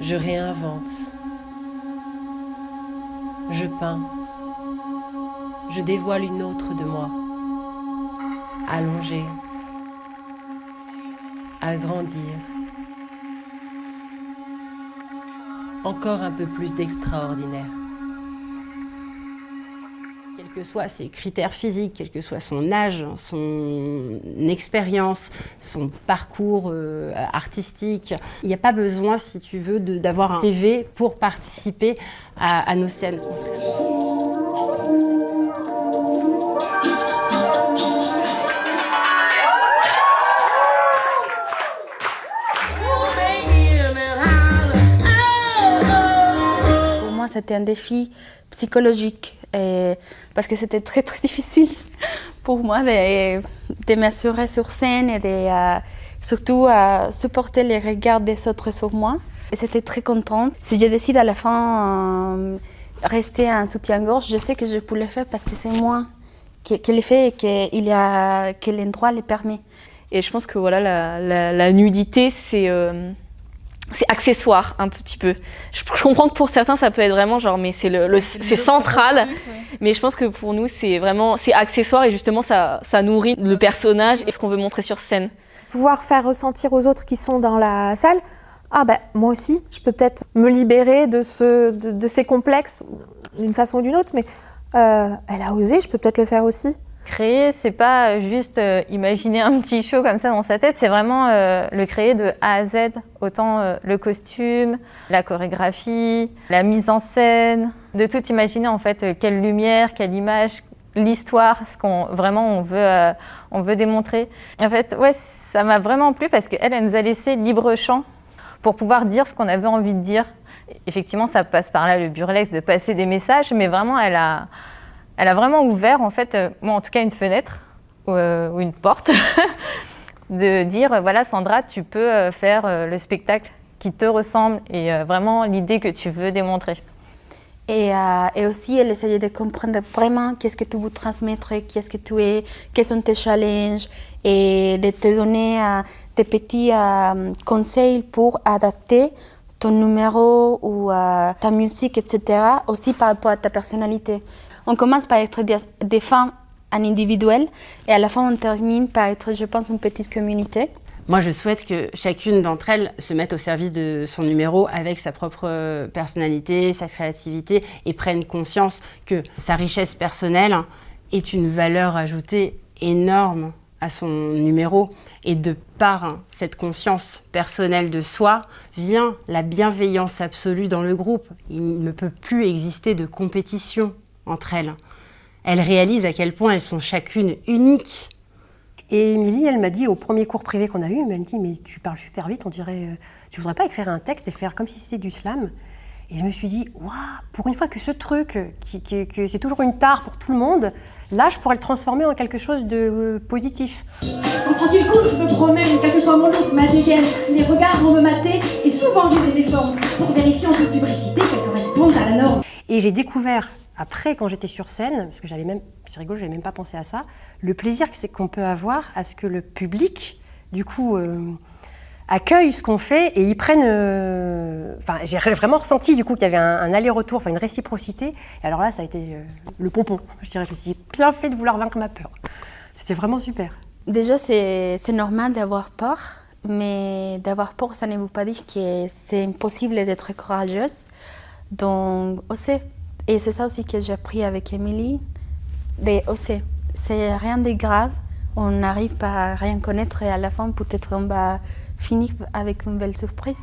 Je réinvente. Je peins. Je dévoile une autre de moi. Allongée. Agrandir. Encore un peu plus d'extraordinaire. Quels que soient ses critères physiques, quel que soit son âge, son expérience, son parcours artistique, il n'y a pas besoin, si tu veux, d'avoir un CV pour participer à nos scènes. Pour moi, c'était un défi psychologique. Parce que c'était très difficile pour moi de m'assurer sur scène et surtout supporter les regards des autres sur moi. Et j'étais très contente. Si je décide à la fin rester en soutien-gorge, je sais que je peux le faire parce que c'est moi qui l'ai fait et que l'endroit le permet. Et je pense que voilà, la nudité, c'est accessoire un petit peu. Je comprends que pour certains ça peut être vraiment genre mais c'est central, mais je pense que pour nous c'est accessoire et justement ça nourrit le personnage et ce qu'on veut montrer sur scène. Pouvoir faire ressentir aux autres qui sont dans la salle, ah ben moi aussi je peux peut-être me libérer de ces complexes d'une façon ou d'une autre, mais elle a osé, je peux peut-être le faire aussi. Créer, c'est pas juste imaginer un petit show comme ça dans sa tête, c'est vraiment le créer de A à Z, autant le costume, la chorégraphie, la mise en scène, de tout imaginer en fait, quelle lumière, quelle image, l'histoire, ce qu'on vraiment on veut démontrer. En fait, ouais, ça m'a vraiment plu parce qu'elle nous a laissé libre champ pour pouvoir dire ce qu'on avait envie de dire. Effectivement, ça passe par là le burlesque, de passer des messages, mais vraiment elle a vraiment ouvert, en fait, moi en tout cas une fenêtre ou une porte, de dire voilà Sandra, tu peux faire le spectacle qui te ressemble et vraiment l'idée que tu veux démontrer. Et aussi, elle essayait de comprendre vraiment qu'est-ce que tu veux transmettre, qu'est-ce que tu es, quels sont tes challenges et de te donner des petits conseils pour adapter ton numéro ou ta musique, etc. aussi par rapport à ta personnalité. On commence par être des femmes en individuel et à la fin on termine par être, je pense, une petite communauté. Moi, je souhaite que chacune d'entre elles se mette au service de son numéro avec sa propre personnalité, sa créativité et prenne conscience que sa richesse personnelle est une valeur ajoutée énorme à son numéro. Et de par cette conscience personnelle de soi vient la bienveillance absolue dans le groupe. Il ne peut plus exister de compétition entre elles. Elles réalisent à quel point elles sont chacune uniques. Et Émilie, elle m'a dit au premier cours privé qu'on a eu, elle m'a dit mais tu parles super vite, on dirait tu voudrais pas écrire un texte et faire comme si c'était du slam. Et je me suis dit waouh, pour une fois que ce truc que c'est toujours une tare pour tout le monde, là je pourrais le transformer en quelque chose de positif. En tranquille coup, je me promène, quel que soit mon look, ma dégaine, les regards vont me mater et souvent j'ai mes formes pour vérifier en toute lubricité qu'elles correspondent à la norme. Et j'ai découvert après, quand j'étais sur scène, parce que c'est rigolo, j'avais même pas pensé à ça, le plaisir qu'on peut avoir à ce que le public, du coup, accueille ce qu'on fait et ils prennent... Enfin, j'ai vraiment ressenti, du coup, qu'il y avait un aller-retour, enfin une réciprocité. Et alors là, ça a été le pompon. Je dirais, je me suis dit, bien fait de vouloir vaincre ma peur. C'était vraiment super. Déjà, c'est normal d'avoir peur, mais d'avoir peur, ça ne veut pas dire que c'est impossible d'être courageuse. Donc, oser. Et c'est ça aussi que j'ai appris avec Émilie, d'oser. C'est rien de grave, on n'arrive pas à rien connaître et à la fin peut-être on va finir avec une belle surprise.